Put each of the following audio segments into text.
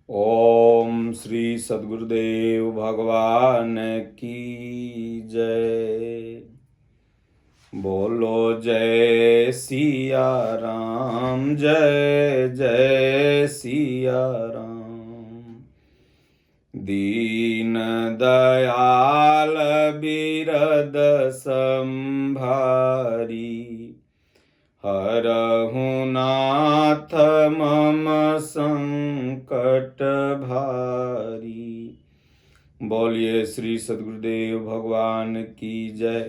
ओम श्री सद्गुरुदेव भगवान की जय। बोलो जय सिया राम, जय जय सिया राम। दीन दयाल बिरद संभारी, हरहु नाथ मम संकट भारी। बोलिए श्री सद्गुरुदेव भगवान की जय।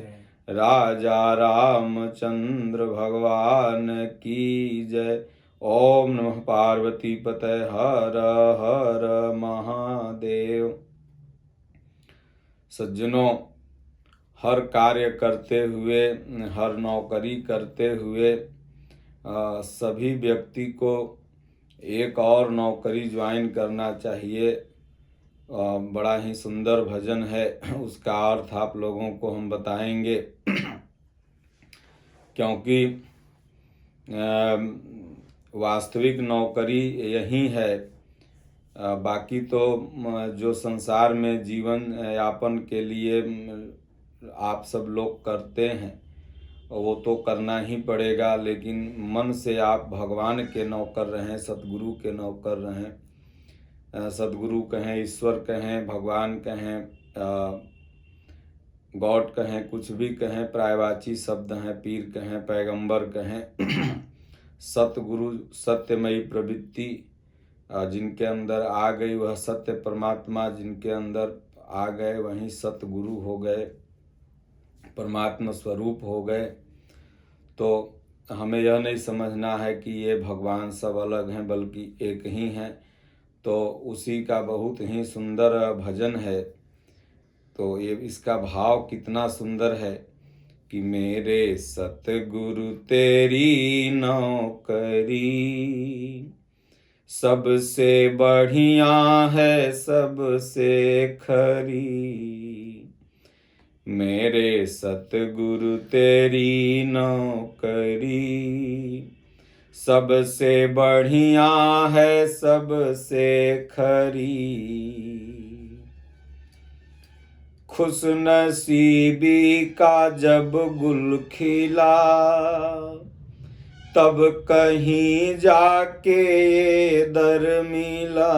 राजा रामचंद्र भगवान की जय। ओम नमः पार्वती पतये हर हर महादेव। सज्जनों, हर कार्य करते हुए, हर नौकरी करते हुए सभी व्यक्ति को एक और नौकरी ज्वाइन करना चाहिए। बड़ा ही सुंदर भजन है, उसका अर्थ आप लोगों को हम बताएंगे। क्योंकि वास्तविक नौकरी यही है। बाकी तो जो संसार में जीवन यापन के लिए आप सब लोग करते हैं वो तो करना ही पड़ेगा, लेकिन मन से आप भगवान के नौकर रहें, सतगुरु के नौकर रहें। सतगुरु कहें, ईश्वर कहें, भगवान कहें, गॉड कहें, कुछ भी कहें, पर्यायवाची शब्द हैं, पीर कहें, पैगंबर कहें। सतगुरु सत्यमयी प्रवृत्ति जिनके अंदर आ गई वह सत्य परमात्मा जिनके अंदर आ गए वहीं सतगुरु हो गए, परमात्मा स्वरूप हो गए। तो हमें यह नहीं समझना है कि ये भगवान सब अलग हैं, बल्कि एक ही हैं। तो उसी का बहुत ही सुंदर भजन है। तो ये इसका भाव कितना सुंदर है कि मेरे सतगुरु तेरी नौकरी, सबसे बढ़िया है सबसे खरी। मेरे सतगुरु तेरी नौकरी, सबसे बढ़िया है सबसे खरी। खुश नसीबी का जब गुल खिला, तब कहीं जाके ये दर मिला।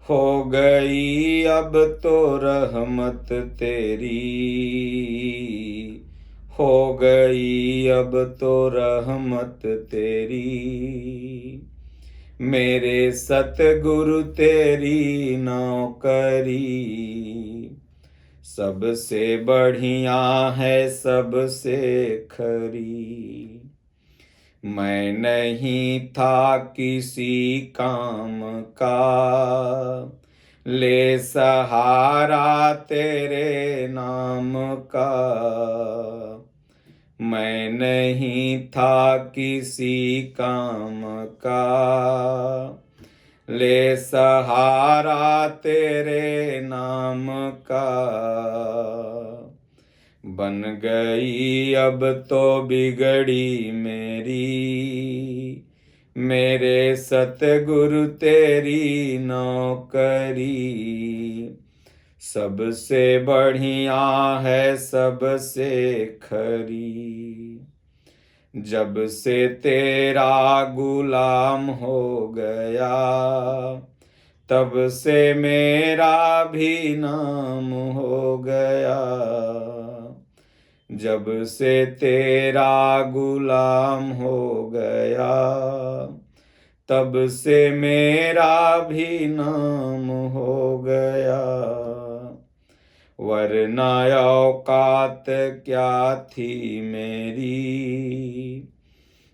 हो गई अब तो रहमत तेरी, हो गई अब तो रहमत तेरी। मेरे सतगुरु तेरी नौकरी, सबसे बढ़िया है सबसे खरी। मैं नहीं था किसी काम का, ले सहारा तेरे नाम का। मैं नहीं था किसी काम का, ले सहारा तेरे नाम का। बन गई अब तो बिगड़ी मेरी, मेरे सतगुरु तेरी नौकरी। सबसे बढ़िया है सबसे खरी। जब से तेरा गुलाम हो गया, तब से मेरा भी नाम हो गया। जब से तेरा गुलाम हो गया, तब से मेरा भी नाम हो गया। वरना औकात क्या थी मेरी,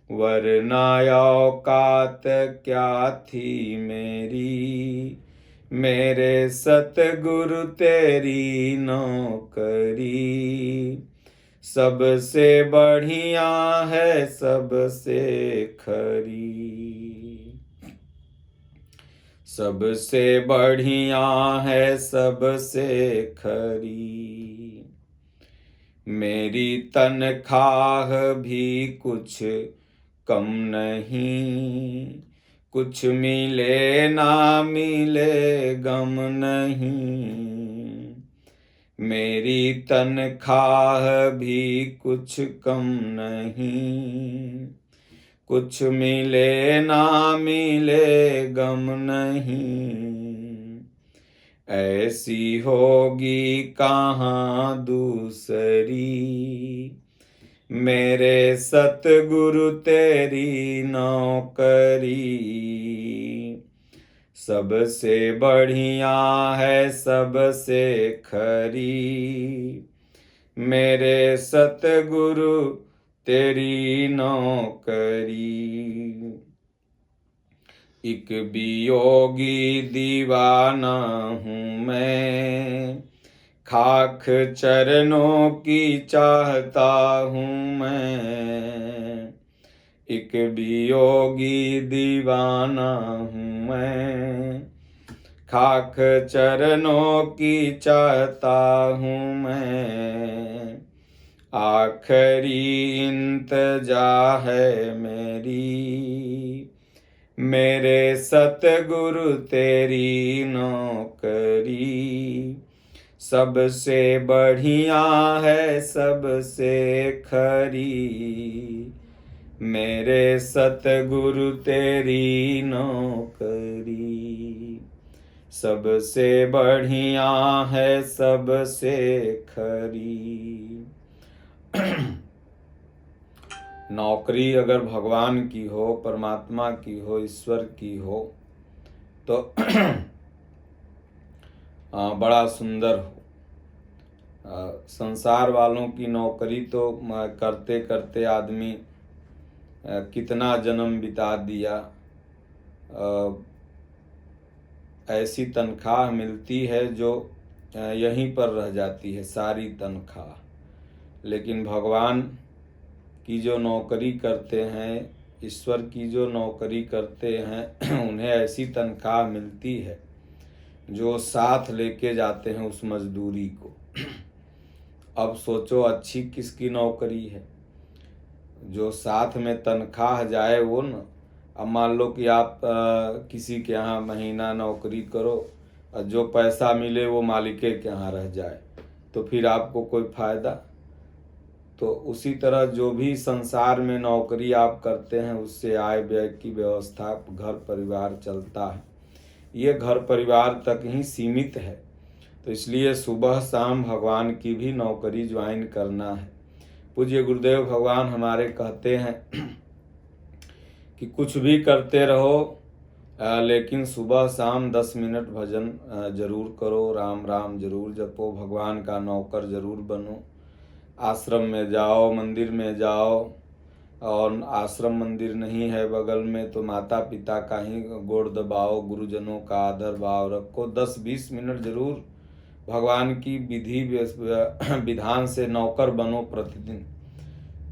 वरना औकात क्या थी मेरी। मेरे सतगुरु तेरी नौकरी, सबसे बढ़िया है सबसे खरी। सबसे बढ़िया है सबसे खरी। मेरी तनख्वाह भी कुछ कम नहीं, कुछ मिले ना मिले गम नहीं, मेरी तनख्वाह भी कुछ कम नहीं। कुछ मिले ना मिले गम नहीं, ऐसी होगी कहाँ दूसरी, मेरे सतगुरु तेरी नौकरी। सबसे बढ़िया है सबसे खरी, मेरे सतगुरु तेरी नौकरी। एक वियोगी दीवाना हूँ मैं, खाक चरणों की चाहता हूँ मैं। एक वियोगी दीवाना हूँ मैं, खाक चरणों की चाहता हूँ मैं। आखिरी इंतजा है मेरी, मेरे सतगुरु तेरी नौकरी। सबसे बढ़िया है सबसे खरी, मेरे सतगुरु तेरी नौकरी। सबसे बढ़िया है सबसे खरी। नौकरी अगर भगवान की हो, परमात्मा की हो, ईश्वर की हो तो बड़ा सुंदर हो। संसार वालों की नौकरी तो करते करते आदमी कितना जन्म बिता दिया। ऐसी तनख्वाह मिलती है जो यहीं पर रह जाती है सारी तनख्वाह। लेकिन भगवान की जो नौकरी करते हैं, ईश्वर की जो नौकरी करते हैं उन्हें ऐसी तनख्वाह मिलती है जो साथ लेके जाते हैं उस मजदूरी को। अब सोचो अच्छी किसकी नौकरी है, जो साथ में तनख्वाह जाए वो न। अब मान लो कि आप किसी के यहाँ महीना नौकरी करो और जो पैसा मिले वो मालिक के यहाँ रह जाए तो फिर आपको कोई फायदा। तो उसी तरह जो भी संसार में नौकरी आप करते हैं उससे आय व्यय की व्यवस्था, घर परिवार चलता है, ये घर परिवार तक ही सीमित है। तो इसलिए सुबह शाम भगवान की भी नौकरी ज्वाइन करना है। पूज्य गुरुदेव भगवान हमारे कहते हैं कि कुछ भी करते रहो लेकिन सुबह शाम 10 मिनट भजन जरूर करो, राम राम जरूर जपो, भगवान का नौकर जरूर बनो। आश्रम में जाओ, मंदिर में जाओ, और आश्रम मंदिर नहीं है बगल में तो माता पिता का ही गोड़ दबाओ, गुरुजनों का आदर भाव रखो। 10-20 मिनट जरूर भगवान की विधि विधान से नौकर बनो प्रतिदिन।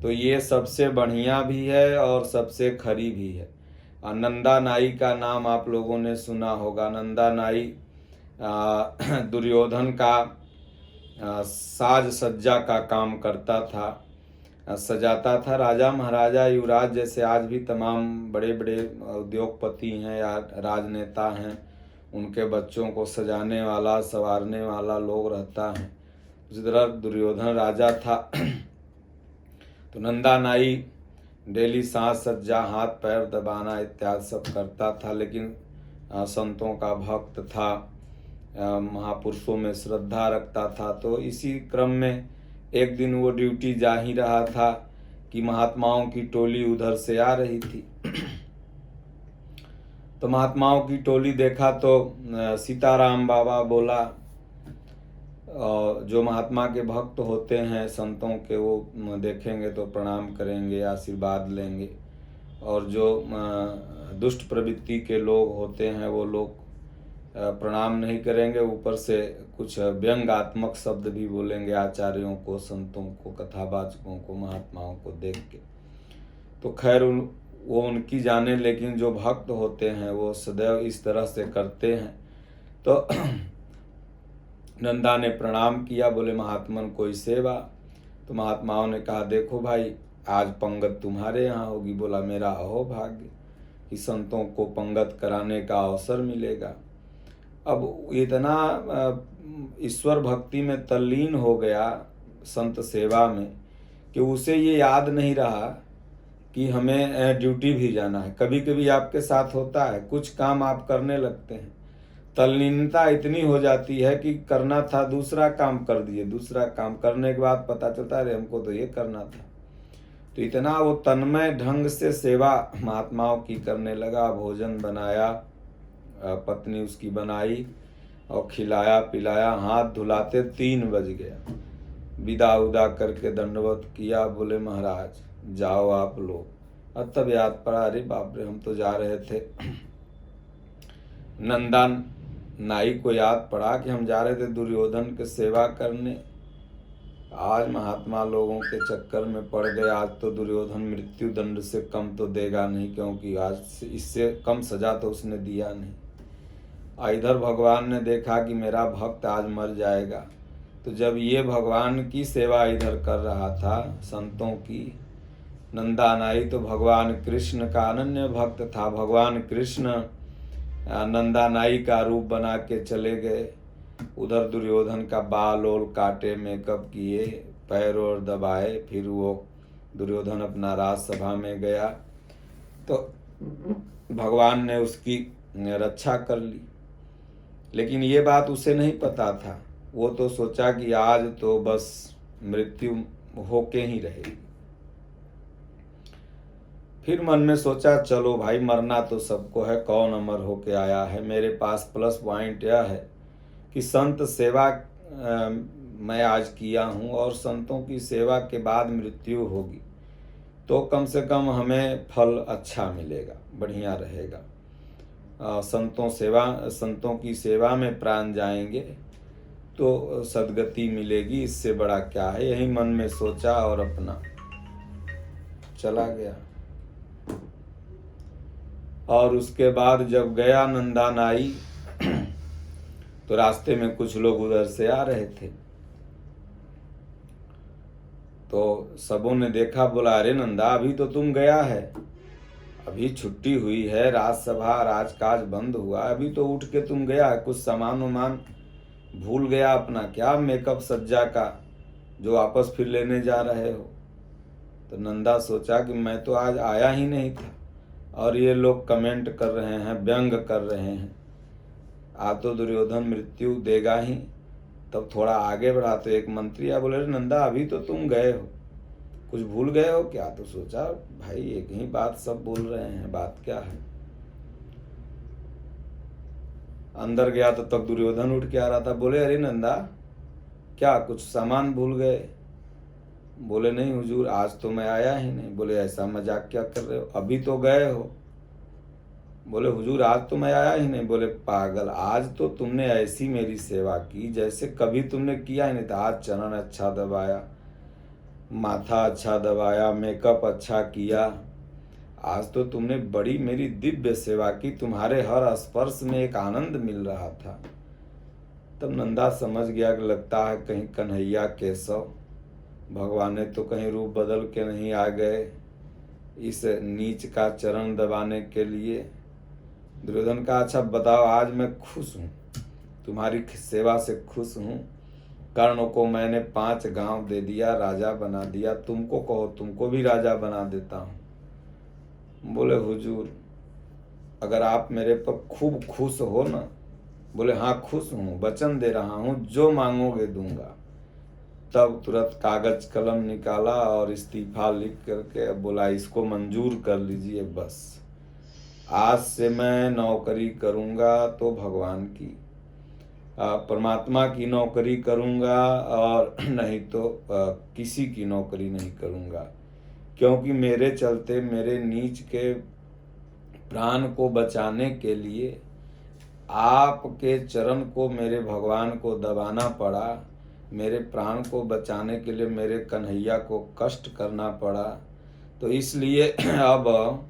तो ये सबसे बढ़िया भी है और सबसे खरी भी है। नंदा नाई का नाम आप लोगों ने सुना होगा। नंदा नाई दुर्योधन का साज सज्जा का काम करता था, सजाता था। राजा महाराजा युवराज जैसे आज भी तमाम बड़े बड़े उद्योगपति हैं या राजनेता हैं, उनके बच्चों को सजाने वाला संवारने वाला लोग रहता है, उसी तरह दुर्योधन राजा था। तो नंदा नाई डेली साज सज्जा, हाथ पैर दबाना इत्यादि सब करता था, लेकिन संतों का भक्त था, महापुरुषों में श्रद्धा रखता था। तो इसी क्रम में एक दिन वो ड्यूटी जा ही रहा था कि महात्माओं की टोली उधर से आ रही थी। तो महात्माओं की टोली देखा तो सीताराम बाबा बोला, जो महात्मा के भक्त होते हैं संतों के वो देखेंगे तो प्रणाम करेंगे, आशीर्वाद लेंगे, और जो दुष्ट प्रवृत्ति के लोग होते हैं वो लोग प्रणाम नहीं करेंगे, ऊपर से कुछ व्यंग्यात्मक शब्द भी बोलेंगे आचार्यों को, संतों को, कथावाचकों को, महात्माओं को देख के। तो खैर वो उनकी जाने, लेकिन जो भक्त होते हैं वो सदैव इस तरह से करते हैं। तो नंदा ने प्रणाम किया, बोले महात्मन कोई सेवा। तो महात्माओं ने कहा देखो भाई आज पंगत तुम्हारे यहाँ होगी। बोला मेरा अहो भाग्य। कि संतों को पंगत कराने का अवसर मिलेगा। अब इतना ईश्वर भक्ति में तल्लीन हो गया संत सेवा में कि उसे ये याद नहीं रहा कि हमें ड्यूटी भी जाना है। कभी कभी आपके साथ होता है, कुछ काम आप करने लगते हैं, तल्लीनता इतनी हो जाती है कि करना था दूसरा काम कर दिए, दूसरा काम करने के बाद पता चलता है अरे हमको तो ये करना था। तो इतना वो तन्मय ढंग से सेवा महात्माओं की करने लगा। भोजन बनाया, पत्नी उसकी बनाई और खिलाया पिलाया, हाथ धुलाते 3 बज गया। विदा उदा करके दंडवत किया, बोले महाराज जाओ आप लोग। और तब याद पड़ा, अरे बाप रे, हम तो जा रहे थे। नंदा नाई को याद पड़ा कि हम जा रहे थे दुर्योधन के सेवा करने। आज महात्मा लोगों के चक्कर में पड़ गए। आज तो दुर्योधन मृत्यु दंड से कम तो देगा नहीं, क्योंकि आज इससे कम सजा तो उसने दिया नहीं। इधर भगवान ने देखा कि मेरा भक्त आज मर जाएगा। तो जब ये भगवान की सेवा इधर कर रहा था संतों की, नंदा नाई तो भगवान कृष्ण का अनन्य भक्त था। भगवान कृष्ण नंदा नाई का रूप बना के चले गए। उधर दुर्योधन का बाल ओल काटे, मेकअप किए, पैर और दबाए, फिर वो दुर्योधन अपना राजसभा में गया तो भगवान ने उसकी रक्षा कर ली। लेकिन ये बात उसे नहीं पता था। वो तो सोचा कि आज तो बस मृत्यु होके ही रहेगी। फिर मन में सोचा चलो भाई, मरना तो सबको है, कौन अमर होके आया है। मेरे पास प्लस पॉइंट यह है कि संत सेवा मैं आज किया हूँ और संतों की सेवा के बाद मृत्यु होगी तो कम से कम हमें फल अच्छा मिलेगा, बढ़िया रहेगा। संतों की सेवा में प्राण जाएंगे तो सद्गति मिलेगी, इससे बड़ा क्या है। यही मन में सोचा और अपना चला गया। और उसके बाद जब गया नंदा नाई तो रास्ते में कुछ लोग उधर से आ रहे थे। तो सबों ने देखा, बोला अरे नंदा अभी तो तुम गया है, अभी छुट्टी हुई है, राजसभा राजकाज बंद हुआ, अभी तो उठ के तुम गया है, कुछ सामान वामान भूल गया अपना क्या, मेकअप सज्जा का, जो वापस फिर लेने जा रहे हो। तो नंदा सोचा कि मैं तो आज आया ही नहीं था और ये लोग कमेंट कर रहे हैं, व्यंग कर रहे हैं, आज तो दुर्योधन मृत्यु देगा ही। तब थोड़ा आगे बढ़ा तो एक मंत्री आ, बोले नंदा अभी तो तुम गए हो, कुछ भूल गए हो क्या। तो सोचा भाई एक ही बात सब बोल रहे हैं, बात क्या है। अंदर गया तो तब दुर्योधन उठ के आ रहा था। बोले अरे नंदा क्या कुछ सामान भूल गए। बोले नहीं हुजूर आज तो मैं आया ही नहीं। बोले ऐसा मजाक क्या कर रहे हो, अभी तो गए हो। बोले हुजूर आज तो मैं आया ही नहीं। बोले पागल, आज तो तुमने ऐसी मेरी सेवा की जैसे कभी तुमने किया ही नहीं था। आज चरण अच्छा दबाया, माथा अच्छा दबाया, मेकअप अच्छा किया, आज तो तुमने बड़ी मेरी दिव्य सेवा की, तुम्हारे हर स्पर्श में एक आनंद मिल रहा था। तब नंदा समझ गया कि लगता है कहीं कन्हैया केशव भगवान ने तो कहीं रूप बदल के नहीं आ गए इस नीच का चरण दबाने के लिए। दुर्योधन का अच्छा बताओ, आज मैं खुश हूँ, तुम्हारी सेवा से खुश हूँ। कर्ण को मैंने 5 गांव दे दिया, राजा बना दिया, तुमको कहो तुमको भी राजा बना देता हूँ। बोले हुजूर अगर आप मेरे पर खूब खुश हो ना। बोले हाँ खुश हूँ, वचन दे रहा हूँ, जो मांगोगे दूंगा। तब तुरंत कागज कलम निकाला और इस्तीफा लिख करके बोला इसको मंजूर कर लीजिए, बस आज से मैं नौकरी करूँगा तो भगवान की, परमात्मा की नौकरी करूँगा और नहीं तो किसी की नौकरी नहीं करूँगा। क्योंकि मेरे चलते मेरे नीच के प्राण को बचाने के लिए आपके चरण को मेरे भगवान को दबाना पड़ा, मेरे प्राण को बचाने के लिए मेरे कन्हैया को कष्ट करना पड़ा। तो इसलिए अब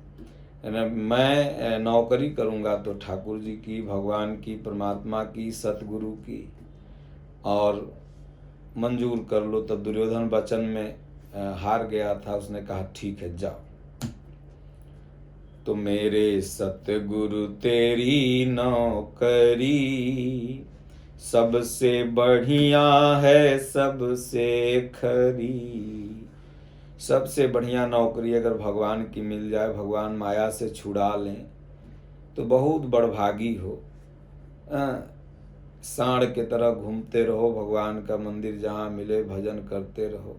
मैं नौकरी करूँगा तो ठाकुर जी की, भगवान की, परमात्मा की, सतगुरु की, और मंजूर कर लो। तब दुर्योधन वचन में हार गया था, उसने कहा ठीक है जाओ। तो मेरे सतगुरु तेरी नौकरी सबसे बढ़िया है, सबसे खरी। सबसे बढ़िया नौकरी अगर भगवान की मिल जाए, भगवान माया से छुड़ा लें, तो बहुत बड़भागी हो। सांड के तरह घूमते रहो, भगवान का मंदिर जहाँ मिले भजन करते रहो,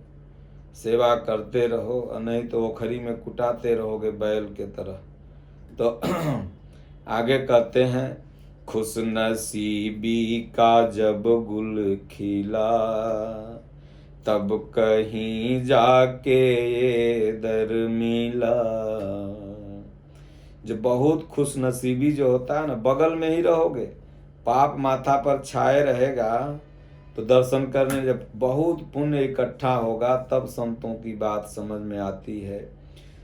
सेवा करते रहो, नहीं तो ओखरी में कुटाते रहोगे बैल के तरह। तो आगे कहते हैं, खुश नसीबी का जब गुल खिला, तब कहीं जाके ये दर मिला। जो बहुत खुश नसीबी जो होता है ना, बगल में ही रहोगे, पाप माथा पर छाए रहेगा, तो दर्शन करने जब बहुत पुण्य इकट्ठा होगा, तब संतों की बात समझ में आती है,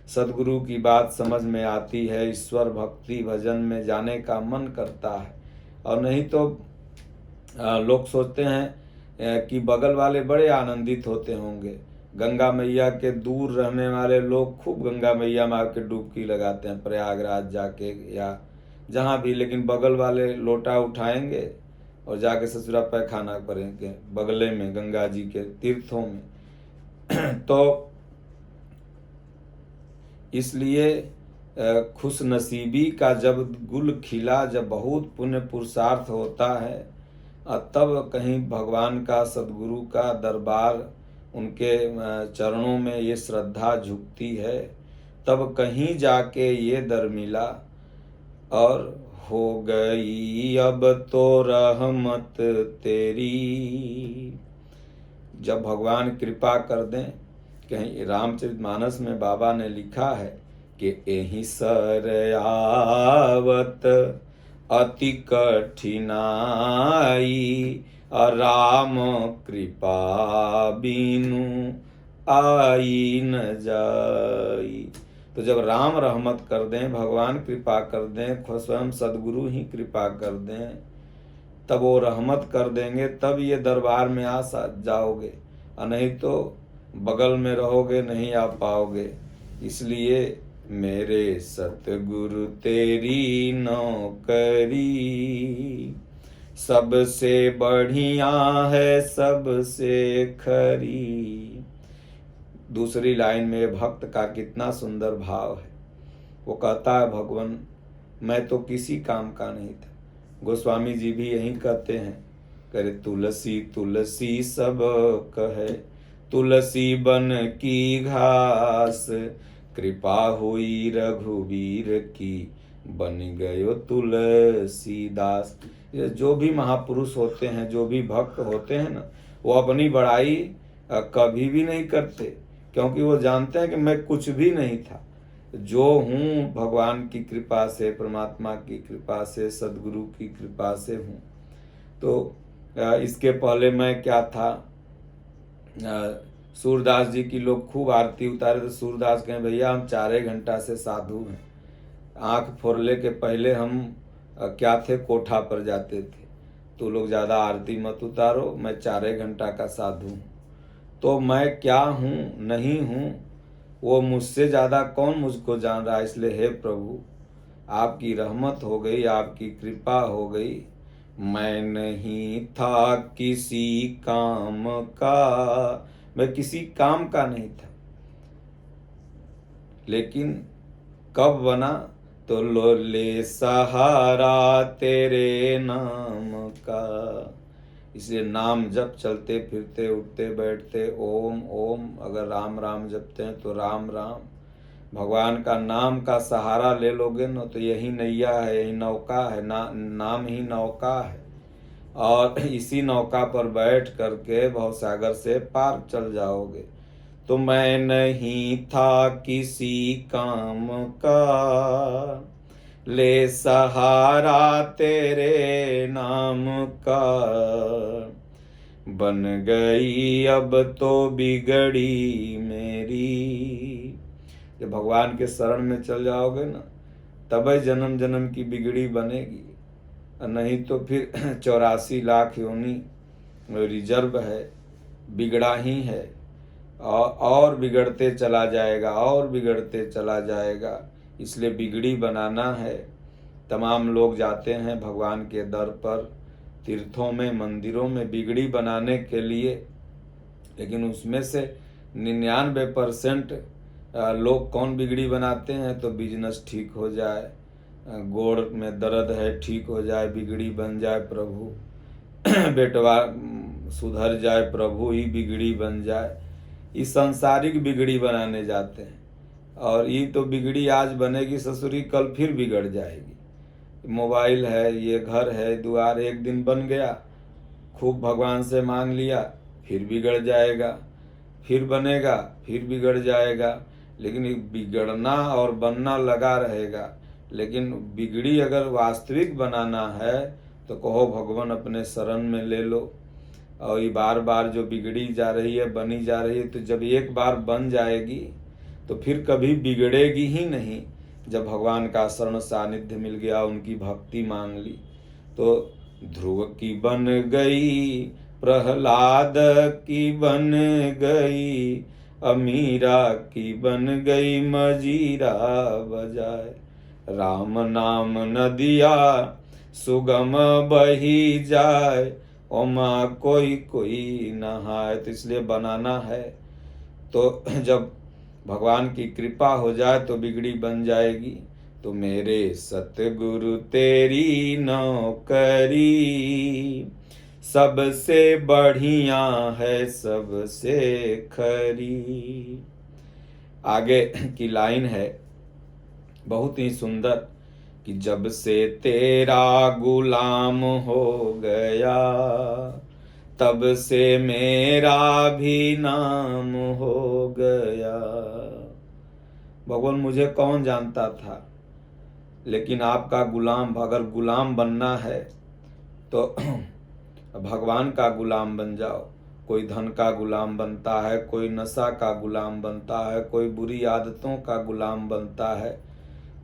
सदगुरु की बात समझ में आती है, ईश्वर भक्ति भजन में जाने का मन करता है। और नहीं तो लोग सोचते हैं कि बगल वाले बड़े आनंदित होते होंगे। गंगा मैया के दूर रहने वाले लोग खूब गंगा मैया में आके डुबकी लगाते हैं, प्रयागराज जाके या जहाँ भी, लेकिन बगल वाले लोटा उठाएंगे और जाके ससुरा पैखाना करेंगे बगले में गंगा जी के तीर्थों में। तो इसलिए खुश नसीबी का जब गुल खिला, जब बहुत पुण्य पुरुषार्थ होता है, तब कहीं भगवान का, सदगुरु का दरबार, उनके चरणों में ये श्रद्धा झुकती है, तब कहीं जाके ये दर मिला। और हो गई अब तो रहमत तेरी। जब भगवान कृपा कर दें, कहीं रामचरितमानस में बाबा ने लिखा है कि एहि सर आवत अति कठिनाई, राम कृपा बिनु आई न जाई। तो जब राम रहमत कर दें, भगवान कृपा कर दें, स्वयं सदगुरु ही कृपा कर दें, तब वो रहमत कर देंगे, तब ये दरबार में आ जाओगे, और नहीं तो बगल में रहोगे, नहीं आ पाओगे। इसलिए मेरे सतगुरु तेरी नौकरी सबसे बढ़िया है, सबसे खरी। दूसरी लाइन में भक्त का कितना सुंदर भाव है। वो कहता है, भगवान मैं तो किसी काम का नहीं था। गोस्वामी जी भी यही कहते हैं, करे तुलसी तुलसी सब कहे, तुलसी बन की घास, कृपा हुई रघुवीर की, बन गयो तुलसीदास। ये जो भी महापुरुष होते हैं, जो भी भक्त होते हैं ना, वो अपनी बड़ाई कभी भी नहीं करते, क्योंकि वो जानते हैं कि मैं कुछ भी नहीं था, जो हूँ भगवान की कृपा से, परमात्मा की कृपा से, सदगुरु की कृपा से हूँ। तो इसके पहले मैं क्या था, सूरदास जी की लोग खूब आरती उतारे, तो सूरदास कहें, भैया हम 4 घंटा से साधु हैं। आँख फोड़ले के पहले हम क्या थे, कोठा पर जाते थे। तो लोग ज़्यादा आरती मत उतारो, मैं 4 घंटा का साधु हूँ। तो मैं क्या हूँ, नहीं हूँ, वो मुझसे ज़्यादा कौन मुझको जान रहा है। इसलिए हे प्रभु, आपकी रहमत हो गई, आपकी कृपा हो गई। मैं नहीं था किसी काम का, मैं किसी काम का नहीं था, लेकिन कब बना, तो लो ले सहारा तेरे नाम का। इसलिए नाम जप, चलते फिरते उठते बैठते ओम ओम, अगर राम राम जपते हैं तो राम राम, भगवान का नाम का सहारा ले लोगे ना, तो यही नैया है, यही नौका है, नाम ही नौका है। और इसी नौका पर बैठ करके भवसागर से पार चल जाओगे। तो मैं नहीं था किसी काम का, ले सहारा तेरे नाम का, बन गई अब तो बिगड़ी मेरी। जब भगवान के शरण में चल जाओगे ना, तब जन्म जन्म की बिगड़ी बनेगी, नहीं तो फिर 84 लाख योनि रिजर्व है, बिगड़ा ही है, और बिगड़ते चला जाएगा, और बिगड़ते चला जाएगा। इसलिए बिगड़ी बनाना है। तमाम लोग जाते हैं भगवान के दर पर, तीर्थों में, मंदिरों में बिगड़ी बनाने के लिए, लेकिन उसमें से 99% लोग कौन बिगड़ी बनाते हैं? तो बिजनेस ठीक हो जाए, गोड़ में दर्द है ठीक हो जाए, बिगड़ी बन जाए प्रभु, बेटवा सुधर जाए प्रभु ही बिगड़ी बन जाए। इस सांसारिक बिगड़ी बनाने जाते हैं, और ये तो बिगड़ी आज बनेगी ससुरी, कल फिर बिगड़ जाएगी। मोबाइल है, ये घर है द्वार, एक दिन बन गया, खूब भगवान से मांग लिया, फिर बिगड़ जाएगा, फिर बनेगा, फिर बिगड़ जाएगा। लेकिन बिगड़ना और बनना लगा रहेगा। लेकिन बिगड़ी अगर वास्तविक बनाना है तो कहो भगवान अपने शरण में ले लो। और ये बार बार जो बिगड़ी जा रही है, बनी जा रही है, तो जब एक बार बन जाएगी तो फिर कभी बिगड़ेगी ही नहीं। जब भगवान का शरण सानिध्य मिल गया, उनकी भक्ति मांग ली, तो ध्रुव की बन गई, प्रहलाद की बन गई, अमीरा की बन गई, मजीरा बजाए। राम नाम नदिया सुगम बही जाए, ओमा कोई कोई नहाए। तो इसलिए बनाना है, तो जब भगवान की कृपा हो जाए तो बिगड़ी बन जाएगी। तो मेरे सतगुरु तेरी नौकरी, सबसे बढ़िया है सबसे खरी। आगे की लाइन है बहुत ही सुंदर कि जब से तेरा गुलाम हो गया, तब से मेरा भी नाम हो गया। भगवान मुझे कौन जानता था, लेकिन आपका गुलाम, अगर गुलाम बनना है तो भगवान का गुलाम बन जाओ। कोई धन का गुलाम बनता है, कोई नशा का गुलाम बनता है, कोई बुरी आदतों का गुलाम बनता है,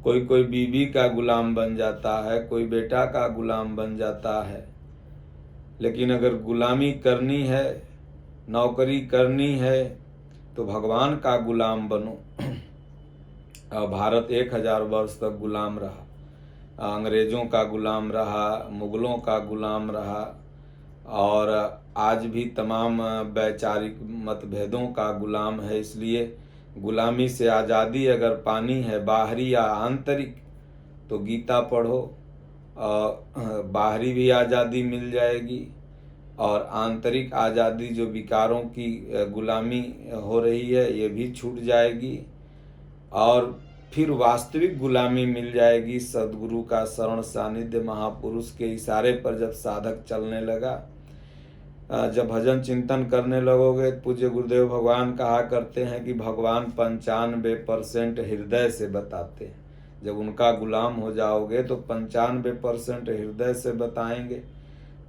कोई बीवी का गुलाम बन जाता है, कोई बेटा का गुलाम बन जाता है। लेकिन अगर गुलामी करनी है, नौकरी करनी है, तो भगवान का गुलाम बनो। भारत 1000 वर्ष तक गुलाम रहा, अंग्रेजों का गुलाम रहा, मुगलों का गुलाम रहा, और आज भी तमाम वैचारिक मतभेदों का गुलाम है। इसलिए गुलामी से आज़ादी अगर पानी है, बाहरी या आंतरिक, तो गीता पढ़ो, बाहरी भी आज़ादी मिल जाएगी, और आंतरिक आज़ादी जो विकारों की गुलामी हो रही है ये भी छूट जाएगी, और फिर वास्तविक गुलामी मिल जाएगी। सद्गुरु का शरण सानिध्य, महापुरुष के इशारे पर जब साधक चलने लगा, जब भजन चिंतन करने लगोगे, पूज्य गुरुदेव भगवान कहा करते हैं कि भगवान 95% हृदय से बताते हैं। जब उनका गुलाम हो जाओगे तो 95% हृदय से बताएंगे,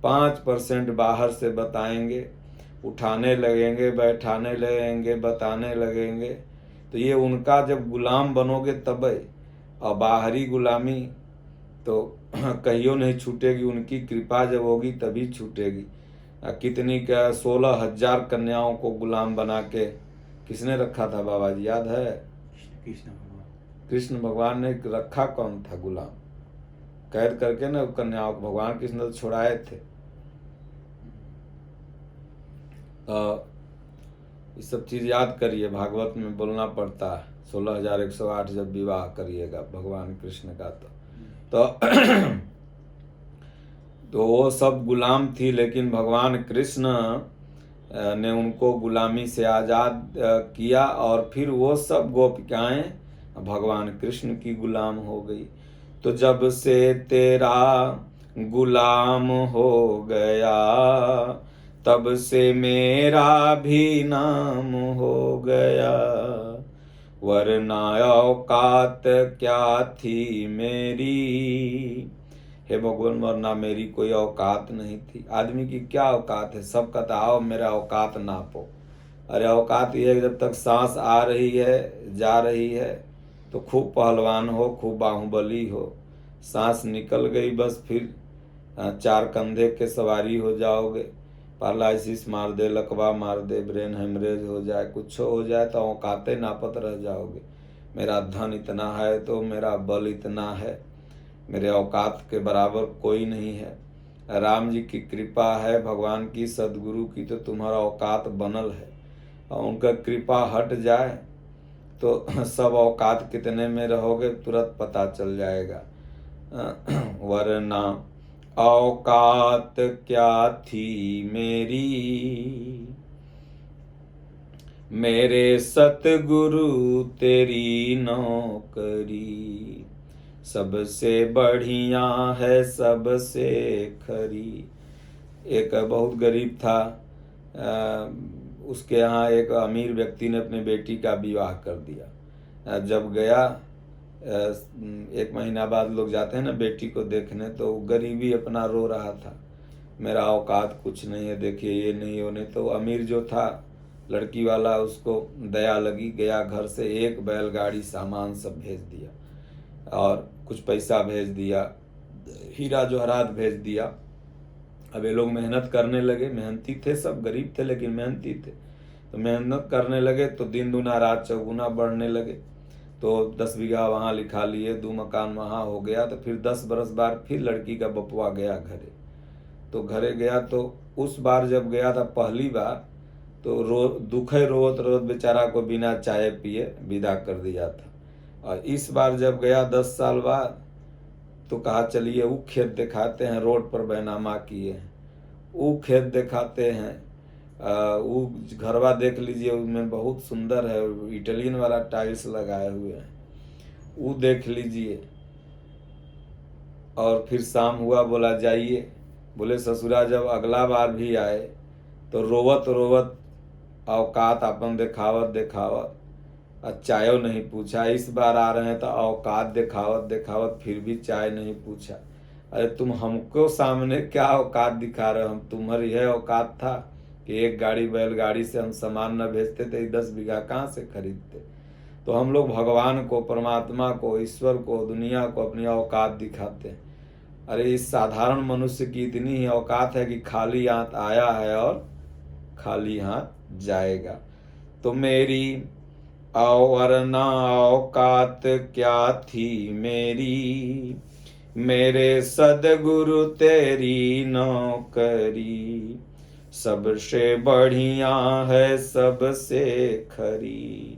5% बाहर से बताएंगे, उठाने लगेंगे, बैठाने लगेंगे, बताने लगेंगे। तो ये उनका जब गुलाम बनोगे तब, और बाहरी गुलामी तो कहियो नहीं छूटेगी, उनकी कृपा जब होगी तभी छूटेगी। कितनी का 16,000 कन्याओं को गुलाम बना के किसने रखा था बाबा जी, याद है? कृष्ण भगवान ने रखा। कौन था गुलाम? कैद करके ना कन्याओं को भगवान कृष्ण तो छुड़ाए थे। ये सब चीज याद करिए, भागवत में बोलना पड़ता है। 16,108 जब विवाह करिएगा भगवान कृष्ण का तो वो सब गुलाम थी, लेकिन भगवान कृष्ण ने उनको गुलामी से आज़ाद किया, और फिर वो सब गोपिकाएं भगवान कृष्ण की गुलाम हो गई। तो जब से तेरा गुलाम हो गया, तब से मेरा भी नाम हो गया, वरना औकात क्या थी मेरी। हे भगवान, वरना मेरी कोई औकात नहीं थी। आदमी की क्या औकात है? सब कहता आओ मेरा औकात नापो। अरे औकात ये है जब तक सांस आ रही है, जा रही है, तो खूब पहलवान हो, खूब बाहुबली हो। सांस निकल गई बस फिर 4 कंधे के सवारी हो जाओगे, पैरालिसिस मार दे, लकवा मार दे, ब्रेन हेमरेज हो जाए, कुछ हो जाए तो औकाते नापत रह जाओगे। मेरा धन इतना है तो मेरा बल इतना है, मेरे औकात के बराबर कोई नहीं है। राम जी की कृपा है, भगवान की सदगुरु की, तो तुम्हारा औकात बनल है। और उनका कृपा हट जाए तो सब औकात कितने में रहोगे तुरंत पता चल जाएगा। वरना औकात क्या थी मेरी, मेरे सतगुरु तेरी नौकरी, सबसे बढ़िया है सबसे खरी। एक बहुत गरीब था, उसके यहाँ एक अमीर व्यक्ति ने अपने बेटी का विवाह कर दिया। जब गया, 1 महीना बाद लोग जाते हैं ना बेटी को देखने, तो गरीबी अपना रो रहा था, मेरा औकात कुछ नहीं है, देखिए ये नहीं वो नहीं। तो अमीर जो था लड़की वाला, उसको दया लगी, गया घर से 1 बैलगाड़ी सामान सब भेज दिया और कुछ पैसा भेज दिया, हीरा जवाहरात भेज दिया। अब ये लोग मेहनत करने लगे, मेहनती थे, सब गरीब थे लेकिन मेहनती थे, तो मेहनत करने लगे तो दिन दुना रात चौगुना बढ़ने लगे। तो 10 बीघा वहाँ लिखा लिए, 2 मकान वहाँ हो गया। तो फिर 10 बरस बाद फिर लड़की का बपुआ गया घरे, तो घरे गया तो उस बार जब गया था पहली बार, तो दुखे रोत रोत बेचारा को बिना चाय पिए विदा कर दिया था। और इस बार जब गया 10 साल बाद, तो कहा चलिए वो खेत दिखाते हैं, रोड पर बैनामा किए हैं, वो खेत दिखाते हैं, वो घरवा देख लीजिए, उसमें बहुत सुंदर है, इटालियन वाला टाइल्स लगाए हुए हैं, वो देख लीजिए। और फिर शाम हुआ, बोला जाइए। बोले ससुरा जब अगला बार भी आए तो रोवत रोवत औकात अपन दिखावत दिखावत, चाय नहीं पूछा। इस बार आ रहे हैं तो औकात दिखावत दिखावत फिर भी चाय नहीं पूछा। अरे तुम हमको सामने क्या औकात दिखा रहे हो, हम तुम्हारी है औकात था कि 1 गाड़ी बैलगाड़ी से हम सामान न भेजते थे, 10 बीघा कहाँ से खरीदते। तो हम लोग भगवान को, परमात्मा को, ईश्वर को, दुनिया को अपनी औकात दिखाते हैं। अरे इस साधारण मनुष्य की इतनी ही औकात है कि खाली हाथ आया है और खाली हाथ जाएगा। तो मेरी वरना औकात क्या थी मेरी, मेरे सदगुरु तेरी नौकरी, सबसे बढ़िया है सबसे खरी।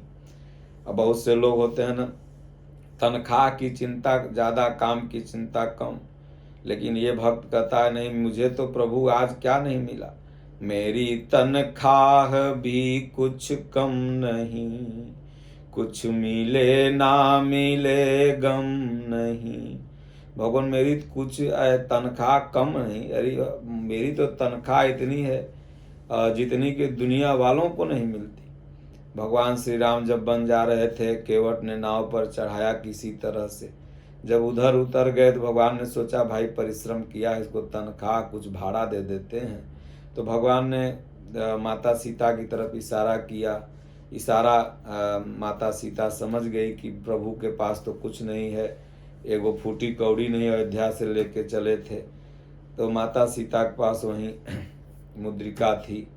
अब बहुत से लोग होते हैं ना, तनख्वाह की चिंता ज़्यादा, काम की चिंता कम। लेकिन ये भक्त कहता है नहीं, मुझे तो प्रभु आज क्या नहीं मिला, मेरी तनख्वाह भी कुछ कम नहीं, कुछ मिले ना मिले गम नहीं। भगवान मेरी कुछ तनख्वाह कम नहीं, अरे मेरी तो तनख्वाह इतनी है जितनी कि दुनिया वालों को नहीं मिलती। भगवान श्री राम जब बन जा रहे थे, केवट ने नाव पर चढ़ाया किसी तरह से, जब उधर उतर गए तो भगवान ने सोचा भाई परिश्रम किया, इसको तनख्वाह कुछ भाड़ा दे देते हैं। तो भगवान ने माता सीता की तरफ इशारा किया। माता सीता समझ गई कि प्रभु के पास तो कुछ नहीं है, एगो फूटी कौड़ी नहीं अयोध्या से लेके चले थे। तो माता सीता के पास वहीं मुद्रिका थी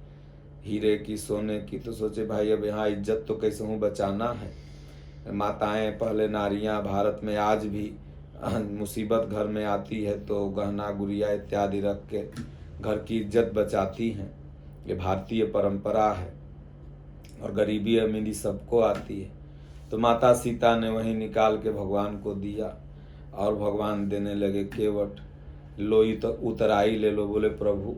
हीरे की, सोने की। तो सोचे भाई अब यहाँ इज्जत तो कैसे हूँ बचाना है। माताएं, पहले नारियां भारत में आज भी मुसीबत घर में आती है तो गहना गुड़िया इत्यादि रख के घर की इज्जत बचाती हैं। ये भारतीय परंपरा है और गरीबी अमीरी सबको आती है। तो माता सीता ने वहीं निकाल के भगवान को दिया और भगवान देने लगे केवट। लोई तो उतराई ले लो। बोले प्रभु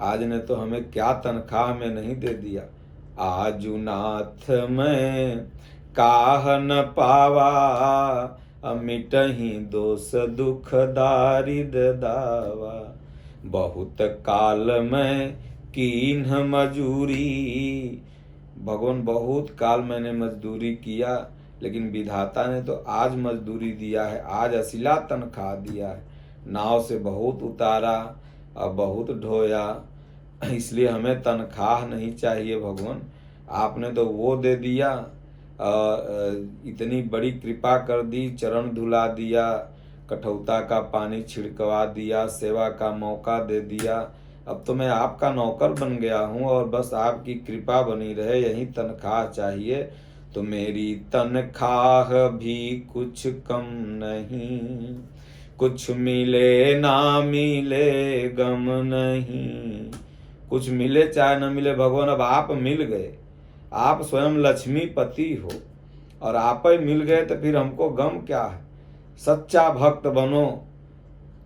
आज ने तो हमें क्या तनख्वाह में नहीं दे दिया, आजू नाथ में काह न पावा, मिटही दोष दुख दारिद दावा, बहुत काल में कीन्ह मजूरी। भगवान बहुत काल मैंने मजदूरी किया, लेकिन विधाता ने तो आज मजदूरी दिया है, आज असिला तनख्वाह दिया है। नाव से बहुत उतारा और बहुत ढोया, इसलिए हमें तनख्वाह नहीं चाहिए भगवान, आपने तो वो दे दिया, इतनी बड़ी कृपा कर दी, चरण धुला दिया, कठौता का पानी छिड़कवा दिया, सेवा का मौका दे दिया। अब तो मैं आपका नौकर बन गया हूँ और बस आपकी कृपा बनी रहे, यही तनख्वाह चाहिए। तो मेरी तनख्वाह भी कुछ कम नहीं। कुछ मिले ना मिले गम नहीं। कुछ मिले चाहे न मिले भगवान, अब आप मिल गए, आप स्वयं लक्ष्मीपति हो और आप ही मिल गए तो फिर हमको गम क्या है। सच्चा भक्त बनो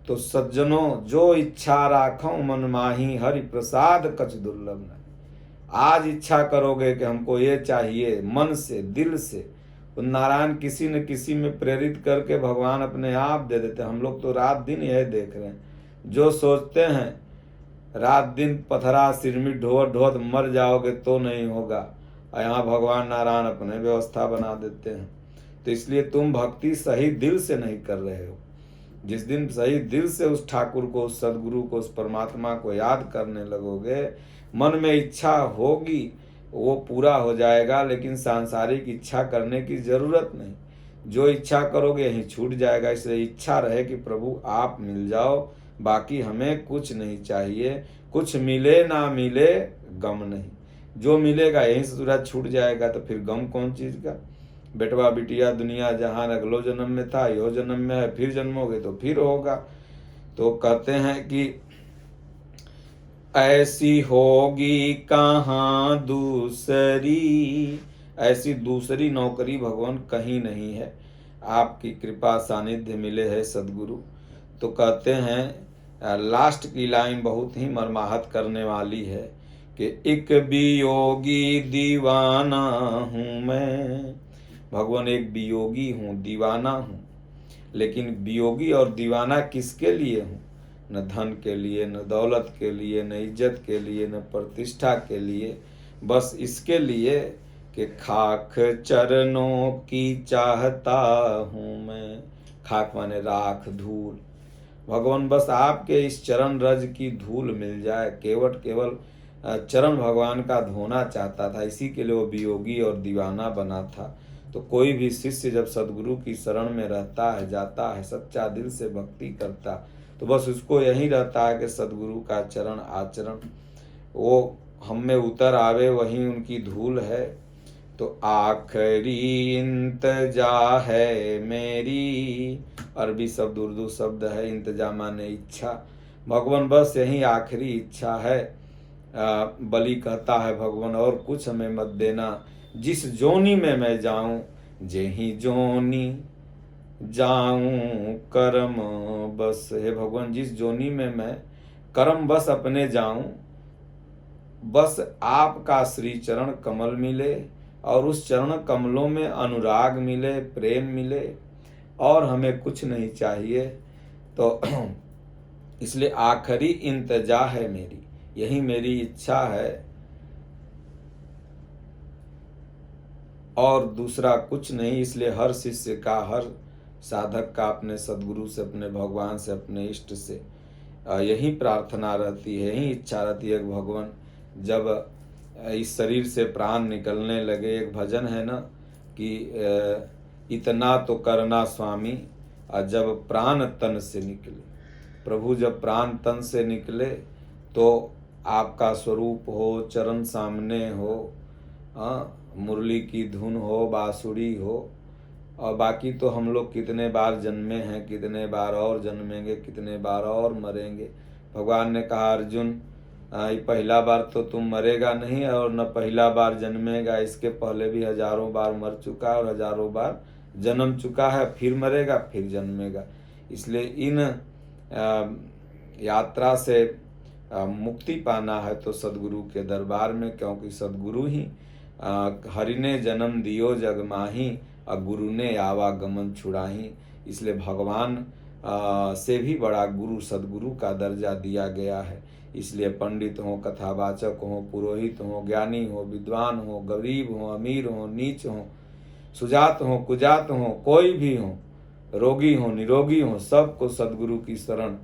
तो सज्जनों, जो इच्छा राखो मन माही, हरि प्रसाद कछ दुर्लभ नहीं। आज इच्छा करोगे कि हमको ये चाहिए, मन से दिल से, तो नारायण किसी न किसी में प्रेरित करके भगवान अपने आप दे देते। हम लोग तो रात दिन यह देख रहे हैं, जो सोचते हैं रात दिन पथरा सिर में ढोत ढोत मर जाओगे तो नहीं होगा, और यहाँ भगवान नारायण अपने व्यवस्था बना देते हैं। तो इसलिए तुम भक्ति सही दिल से नहीं कर रहे हो। जिस दिन सही दिल से उस ठाकुर को, उस सदगुरु को, उस परमात्मा को याद करने लगोगे, मन में इच्छा होगी वो पूरा हो जाएगा, लेकिन सांसारिक इच्छा करने की जरूरत नहीं। जो इच्छा करोगे यहीं छूट जाएगा। इसलिए इच्छा रहे कि प्रभु आप मिल जाओ, बाकी हमें कुछ नहीं चाहिए। कुछ मिले ना मिले गम नहीं। जो मिलेगा यहीं से पूरा छूट जाएगा, तो फिर गम कौन चीज का। बेटवा बिटिया दुनिया जहान अगलो जन्म में था, यो जन्म में है, फिर जन्मोगे तो फिर होगा। तो कहते हैं कि ऐसी होगी कहाँ दूसरी, ऐसी दूसरी नौकरी भगवान कहीं नहीं है। आपकी कृपा सानिध्य मिले है सदगुरु। तो कहते हैं लास्ट की लाइन बहुत ही मर्माहत करने वाली है कि एक वियोगी दीवाना हूँ मैं। भगवान एक वियोगी हूँ, दीवाना हूँ, लेकिन वियोगी और दीवाना किसके लिए हूँ? न धन के लिए, न दौलत के लिए, न इज्जत के लिए, न प्रतिष्ठा के लिए, बस इसके लिए कि खाक चरणों की चाहता हूँ मैं। खाक माने राख, धूल। भगवान बस आपके इस चरण रज की धूल मिल जाए, केवल चरण भगवान का धोना चाहता था। इसी के लिए वो वियोगी और दीवाना बना था। तो कोई भी शिष्य जब सदगुरु की शरण में रहता है, जाता है, सच्चा दिल से भक्ति करता, तो बस उसको यही रहता है कि सदगुरु का चरण आचरण वो हम में उतर आवे, वही उनकी धूल है। तो आखिरी इंतजा है मेरी, अरबी शब्द उर्दू शब्द है, इंतजा माने इच्छा। भगवान बस यही आखिरी इच्छा है। बलि कहता है भगवान और कुछ हमें मत देना, जिस जोनी में मैं जाऊं, जेही जोनी जाऊं कर्म बस। हे भगवान, जिस जोनी में मैं कर्म बस अपने जाऊं, बस आपका श्री चरण कमल मिले और उस चरण कमलों में अनुराग मिले, प्रेम मिले, और हमें कुछ नहीं चाहिए। तो इसलिए आखिरी इंतजा है मेरी, यही मेरी इच्छा है, और दूसरा कुछ नहीं। इसलिए हर शिष्य का, हर साधक का अपने सदगुरु से, अपने भगवान से, अपने इष्ट से यही प्रार्थना रहती है, यही इच्छा रहती है। भगवान जब इस शरीर से प्राण निकलने लगे, एक भजन है ना कि इतना तो करना स्वामी, जब प्राण तन से निकले। प्रभु जब प्राण तन से निकले तो आपका स्वरूप हो, चरण सामने हो, मुरली की धुन हो, बांसुरी हो, और बाकी तो हम लोग कितने बार जन्मे हैं, कितने बार और जन्मेंगे, कितने बार और मरेंगे। भगवान ने कहा अर्जुन, ये पहला बार तो तुम मरेगा नहीं और न पहला बार जन्मेगा, इसके पहले भी हजारों बार मर चुका है और हजारों बार जन्म चुका है, फिर मरेगा, फिर जन्मेगा। इसलिए इन यात्रा से मुक्ति पाना है तो सदगुरु के दरबार में, क्योंकि सदगुरु ही हरि ने जन्म दियो जग माही, और गुरु ने आवागमन छुड़ाही। इसलिए भगवान से भी बड़ा गुरु सदगुरु का दर्जा दिया गया है। इसलिए पंडित हो, कथावाचक हो, पुरोहित हो, ज्ञानी हो, विद्वान हो, गरीब हो, अमीर हो, नीच हो, सुजात हो, कुजात हो, कोई भी हो, रोगी हो, निरोगी हो, सबको सदगुरु की शरण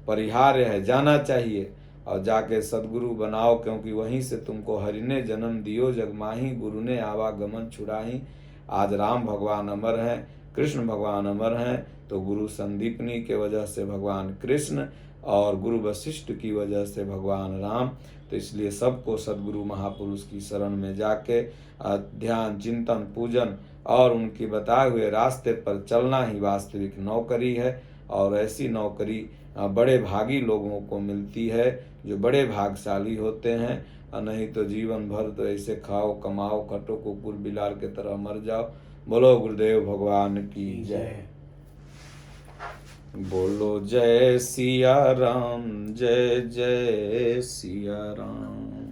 परिहार्य है, जाना चाहिए और जाके सदगुरु बनाओ, क्योंकि वहीं से तुमको हरि ने जन्म दियो जग माही, गुरु ने आवागमन छुड़ाही। आज राम भगवान अमर हैं, कृष्ण भगवान अमर हैं, तो गुरु संदीपनी के वजह से भगवान कृष्ण और गुरु वशिष्ठ की वजह से भगवान राम। तो इसलिए सबको सद्गुरु महापुरुष की शरण में जाके ध्यान, चिंतन, पूजन और उनके बताए हुए रास्ते पर चलना ही वास्तविक नौकरी है। और ऐसी नौकरी बड़े भागी लोगों को मिलती है, जो बड़े भागशाली होते हैं। नहीं तो जीवन भर तो ऐसे खाओ, कमाओ, खटो, कुकुर बिलार के तरह मर जाओ। बोलो गुरुदेव भगवान की जय। बोलो जय सिया राम, जय जय सिया राम।